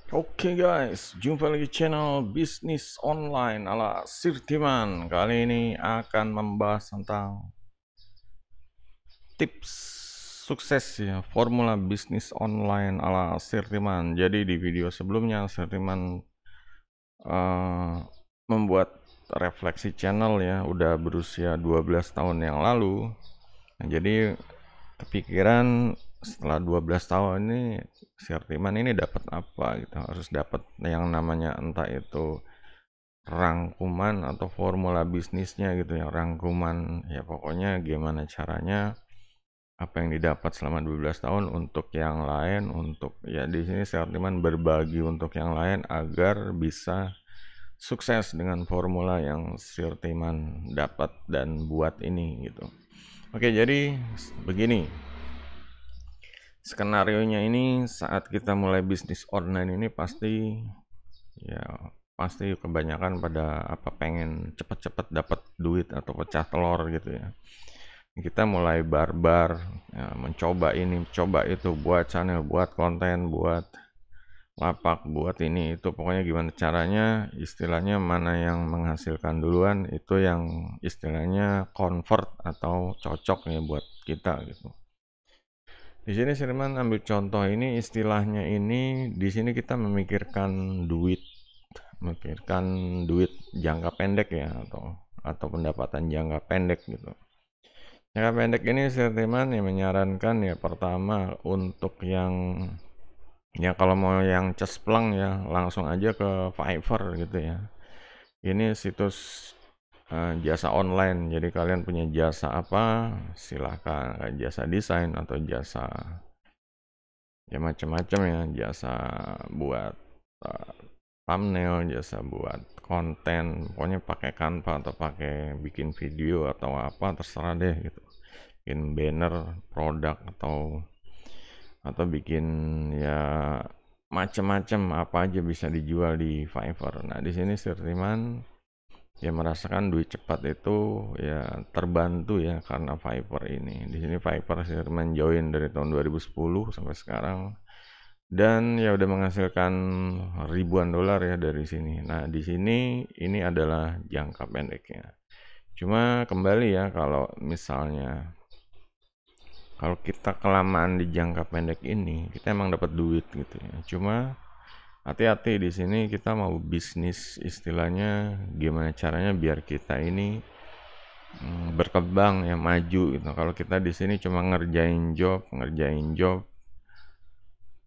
Oke guys, jumpa lagi channel bisnis online ala Sirtiman. Kali ini akan membahas tentang tips sukses ya, formula bisnis online ala Sirtiman. Jadi di video sebelumnya Sirtiman eh, membuat refleksi channel ya, udah berusia 12 tahun yang lalu. Nah, jadi kepikiran setelah 12 tahun ini si Artiman ini dapat apa gitu, harus dapat yang namanya entah itu rangkuman atau formula bisnisnya gitu ya, rangkuman ya, pokoknya gimana caranya apa yang didapat selama 12 tahun untuk yang lain, untuk ya di sini si Artiman berbagi untuk yang lain agar bisa sukses dengan formula yang Sirtiman dapat dan buat ini gitu. Oke, jadi begini. Skenarionya ini saat kita mulai bisnis online ini ya pasti kebanyakan pada apa pengen cepet-cepet dapat duit atau pecah telur gitu ya. Kita mulai barbar ya, mencoba ini, coba itu, buat channel, buat konten, buat lapak, buat ini itu, pokoknya gimana caranya istilahnya mana yang menghasilkan duluan itu yang istilahnya convert atau cocok ya buat kita gitu. Di sini Sirman ambil contoh ini istilahnya ini di sini kita memikirkan duit jangka pendek ya atau pendapatan jangka pendek gitu. Jangka pendek ini Sirman yang menyarankan ya pertama untuk yang ya kalau mau yang cespleng ya langsung aja ke Fiverr gitu ya. Ini situs jasa online. Jadi kalian punya jasa apa silahkan, jasa desain atau jasa ya macam-macam ya, jasa buat uh, thumbnail, jasa buat konten, pokoknya pakai Canva atau pakai bikin video atau apa terserah deh gitu, bikin banner produk atau bikin ya macam-macam apa aja bisa dijual di Fiverr. Nah di sini Sirtiman ya merasakan duit cepat itu ya terbantu ya karena Fiverr ini. Di sini Fiverr Sirtiman join dari tahun 2010 sampai sekarang dan ya udah menghasilkan ribuan dolar ya dari sini. Nah, di sini ini adalah jangka pendeknya. Cuma kembali ya kalau kita kelamaan di jangka pendek ini, kita emang dapat duit gitu ya. Cuma hati-hati di sini kita mau bisnis istilahnya gimana caranya biar kita ini berkembang ya maju gitu. Kalau kita di sini cuma ngerjain job,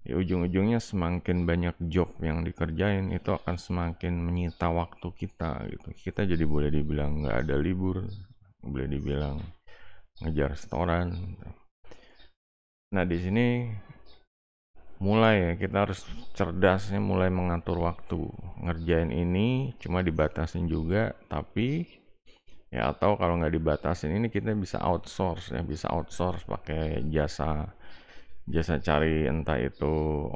ya ujung-ujungnya semakin banyak job yang dikerjain itu akan semakin menyita waktu kita gitu. Kita jadi boleh dibilang nggak ada libur, boleh dibilang ngejar setoran gitu. Nah di sini mulai ya kita harus cerdasnya mulai mengatur waktu, ngerjain ini cuma dibatasin juga, tapi ya atau kalau nggak dibatasin ini kita bisa outsource ya, bisa outsource pakai jasa jasa cari entah itu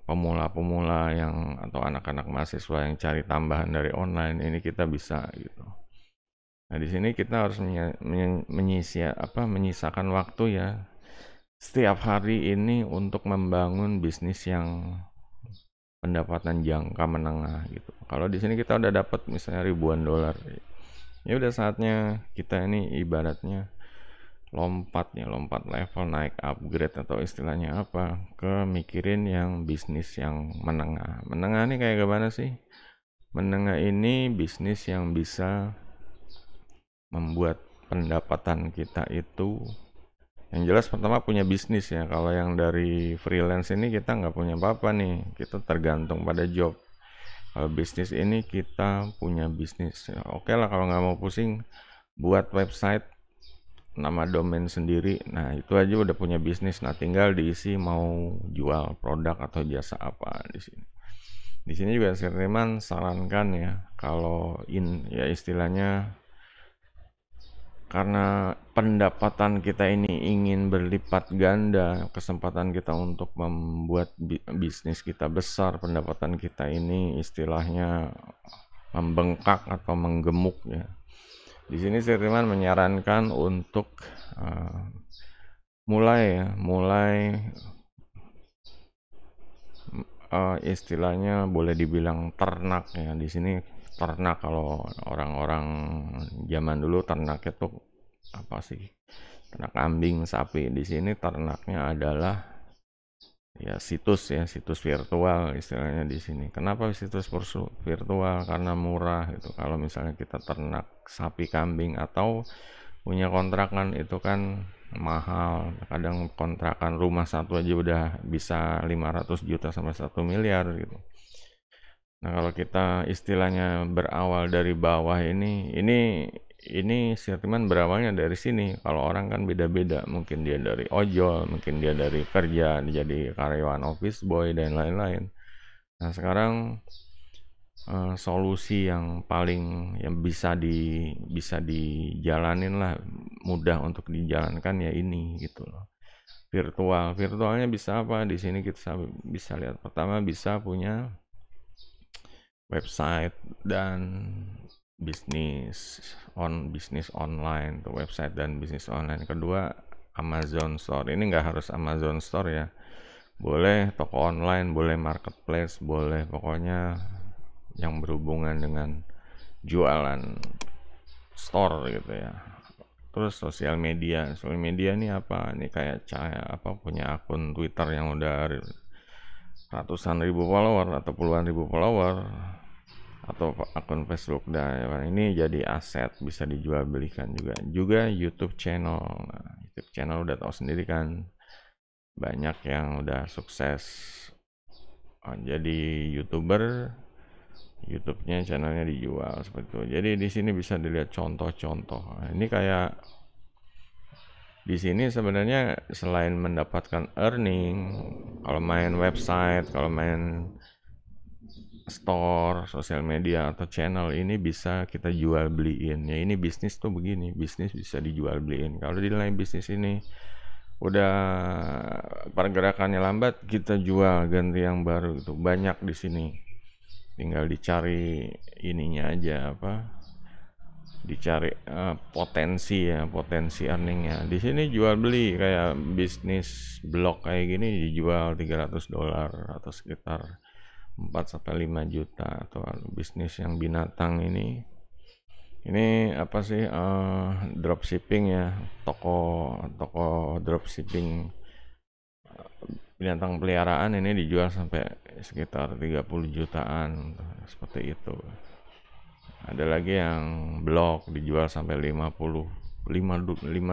pemula-pemula yang atau anak-anak mahasiswa yang cari tambahan dari online ini kita bisa gitu. Nah, di sini kita harus menyisakan waktu ya setiap hari ini untuk membangun bisnis yang pendapatan jangka menengah gitu. Kalau di sini kita udah dapat misalnya ribuan dolar, ya udah saatnya kita ini ibaratnya lompat level, naik upgrade atau istilahnya apa, ke mikirin yang bisnis yang menengah ini kayak gimana sih? Menengah ini bisnis yang bisa membuat pendapatan kita itu yang jelas pertama punya bisnis ya. Kalau yang dari freelance ini kita nggak punya apa-apa nih, kita tergantung pada job. Kalau bisnis ini kita punya bisnis ya, oke lah kalau nggak mau pusing buat website nama domain sendiri. Nah, itu aja udah punya bisnis. Nah, tinggal diisi mau jual produk atau jasa apa di sini. Di sini juga Sirtiman sarankan ya, kalau ya istilahnya karena pendapatan kita ini ingin berlipat ganda, kesempatan kita untuk membuat bisnis kita besar, pendapatan kita ini istilahnya membengkak atau menggemuk ya. Di sini Sirtiman menyarankan untuk uh, mulai istilahnya boleh dibilang ternak ya. Di sini ternak, kalau orang-orang zaman dulu ternak itu apa sih? Ternak kambing, sapi. Di sini ternaknya adalah ya situs virtual istilahnya di sini. Kenapa situs virtual? Karena murah gitu. Kalau misalnya kita ternak sapi, kambing, atau punya kontrakan, itu kan mahal. Kadang kontrakan rumah satu aja udah bisa 500 juta sampai 1 miliar gitu. Nah, kalau kita istilahnya berawal dari bawah, ini sentimen berawalnya dari sini. Kalau orang kan beda-beda, mungkin dia dari ojol, mungkin dia dari kerja jadi karyawan office boy dan lain-lain. Nah, sekarang solusi yang paling yang bisa dijalanin lah, mudah untuk dijalankan ya ini gitu loh. Virtualnya bisa apa? Di sini kita bisa lihat, pertama bisa punya website dan bisnis online, tuh website dan bisnis online. Kedua, Amazon Store. Ini nggak harus Amazon Store ya, boleh toko online, boleh marketplace, boleh pokoknya yang berhubungan dengan jualan store gitu ya. Terus sosial media ini apa? Ini kayak punya akun Twitter yang udah ratusan ribu follower atau puluhan ribu follower, atau akun Facebook. Dan ini jadi aset, bisa dijual belikan juga YouTube channel. Nah, YouTube channel udah tahu sendiri kan, banyak yang udah sukses jadi YouTuber, YouTube-nya, channelnya dijual seperti itu. Jadi di sini bisa dilihat contoh-contoh. Nah, ini kayak di sini sebenarnya selain mendapatkan earning, kalau main website, kalau main store, sosial media atau channel, ini bisa kita jual beliin. Ya ini bisnis tuh begini, bisnis bisa dijual beliin. Kalau di lain bisnis ini udah pergerakannya lambat, kita jual ganti yang baru gitu. Banyak di sini. Tinggal dicari ininya aja dicari potensi earningnya. Di sini jual beli kayak bisnis blog kayak gini dijual $300 atau sekitar 4 sampai 5 juta. Atau bisnis yang binatang ini apa sih, dropshipping ya, toko dropshipping binatang peliharaan, ini dijual sampai sekitar 30 jutaan seperti itu. Ada lagi yang blog dijual sampai 5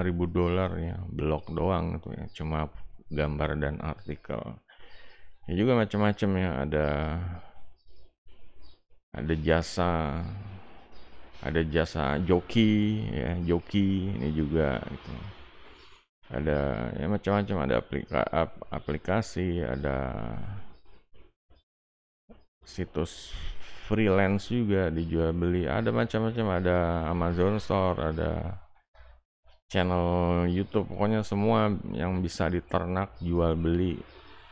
ribu dolar ya, blog doang itu ya, cuma gambar dan artikel. Ya juga macam-macam ya, ada jasa joki ya, joki ini juga gitu. Ada ya macam-macam, ada aplikasi, ada situs freelance juga dijual beli, ada macam-macam, ada Amazon Store, ada channel YouTube, pokoknya semua yang bisa diternak jual beli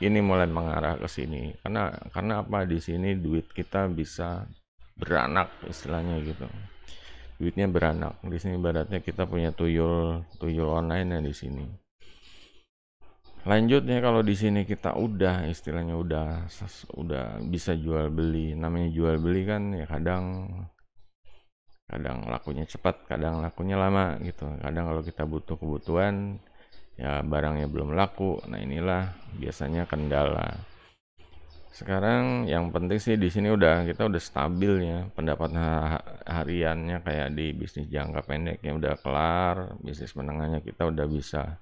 ini mulai mengarah ke sini. Karena apa? Di sini duit kita bisa beranak istilahnya gitu. Duitnya beranak. Di sini ibaratnya kita punya tuyul online ya di sini. Lanjutnya kalau di sini kita istilahnya udah bisa jual beli. Namanya jual beli kan ya, kadang lakunya cepat, kadang lakunya lama gitu. Kadang kalau kita butuh kebutuhan ya barangnya belum laku. Nah, inilah biasanya kendala. Sekarang yang penting sih di sini kita udah stabil ya, pendapatan hariannya kayak di bisnis jangka pendek yang udah kelar, bisnis menengahnya kita udah bisa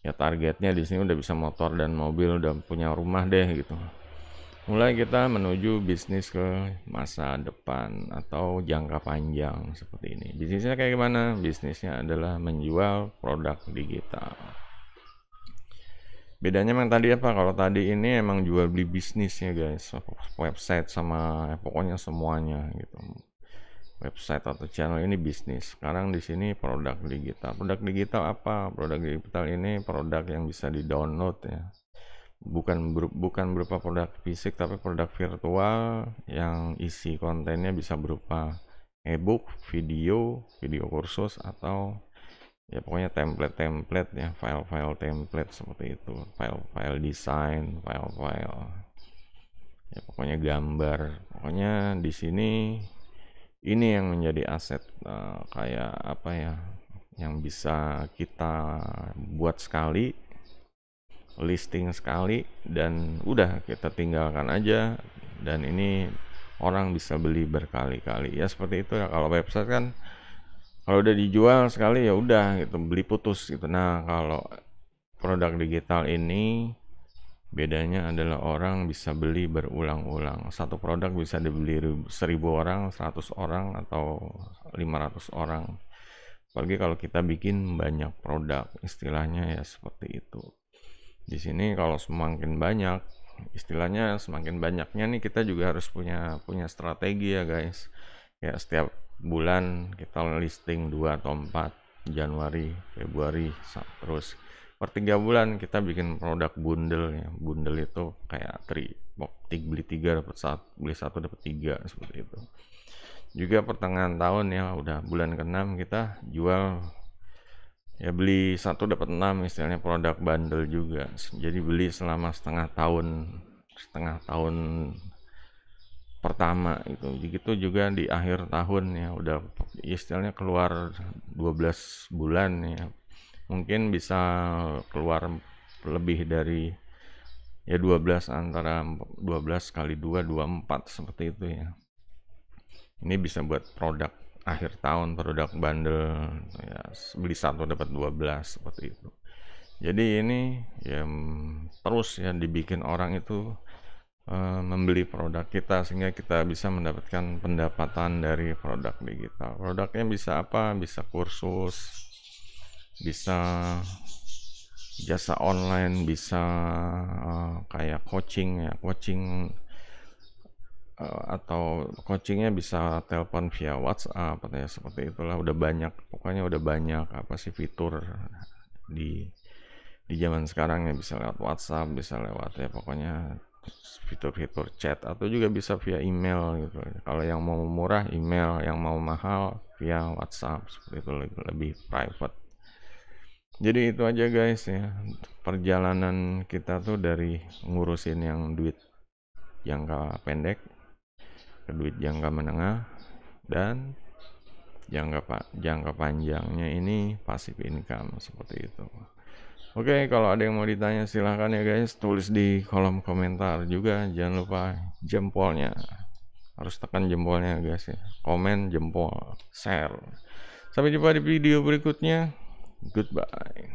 ya, targetnya di sini udah bisa motor dan mobil, udah punya rumah deh gitu. Mulai kita menuju bisnis ke masa depan atau jangka panjang seperti ini. Bisnisnya kayak gimana? Bisnisnya adalah menjual produk digital. Bedanya memang tadi apa? Kalau tadi ini emang jual beli bisnisnya guys, website sama pokoknya semuanya gitu. Website atau channel ini bisnis. Sekarang di sini produk digital. Produk digital apa? Produk digital ini produk yang bisa di-download ya. Bukan berupa produk fisik, tapi produk virtual yang isi kontennya bisa berupa ebook, video kursus, atau ya pokoknya template ya, file template seperti itu, file desain, file pokoknya gambar, pokoknya di sini ini yang menjadi aset, kayak apa ya, yang bisa kita buat sekali, listing sekali, dan udah kita tinggalkan aja, dan ini orang bisa beli berkali-kali ya, seperti itu ya. Kalau website kan kalau udah dijual sekali ya udah gitu, beli putus gitu. Nah, kalau produk digital ini bedanya adalah orang bisa beli berulang-ulang. Satu produk bisa dibeli 1000 orang, 100 orang, atau 500 orang. Apalagi kalau kita bikin banyak produk, istilahnya ya seperti itu. Di sini kalau semakin banyak, istilahnya semakin banyaknya nih, kita juga harus punya strategi ya guys. Ya setiap bulan kita listing 2 atau 4, Januari, Februari, terus per 3 bulan kita bikin produk bundle ya. Bundle itu kayak beli 3 dapat 1, beli 1 dapat 3, seperti itu. Juga pertengahan tahun ya, udah bulan ke-6 kita jual ya, beli 1 dapat 6, istilahnya produk bundle juga. Jadi beli selama setengah tahun pertama itu. Begitu juga di akhir tahun ya, udah istilahnya keluar 12 bulan ya, mungkin bisa keluar lebih dari ya 12, antara 12 kali 2, 24, seperti itu ya. Ini bisa buat produk akhir tahun, produk bundle ya, beli 1 dapat 12, seperti itu. Jadi ini ya terus ya dibikin orang itu membeli produk kita, sehingga kita bisa mendapatkan pendapatan dari produk digital. Produknya bisa apa? Bisa kursus, bisa jasa online, bisa kayak coaching ya, atau coachingnya bisa telepon via WhatsApp atau ya seperti itulah. Udah banyak, pokoknya udah banyak apa sih fitur di zaman sekarang ya, bisa lewat WhatsApp, bisa lewat ya pokoknya fitur-fitur chat, atau juga bisa via email gitu. Kalau yang mau murah email, yang mau mahal via WhatsApp, seperti itu, lebih private. Jadi itu aja guys ya, perjalanan kita tuh dari ngurusin yang duit jangka pendek ke duit jangka menengah, dan jangka panjangnya ini passive income, seperti itu. Oke, kalau ada yang mau ditanya silahkan ya guys, tulis di kolom komentar. Juga jangan lupa jempolnya, harus tekan jempolnya guys ya, komen, jempol, share. Sampai jumpa di video berikutnya, goodbye.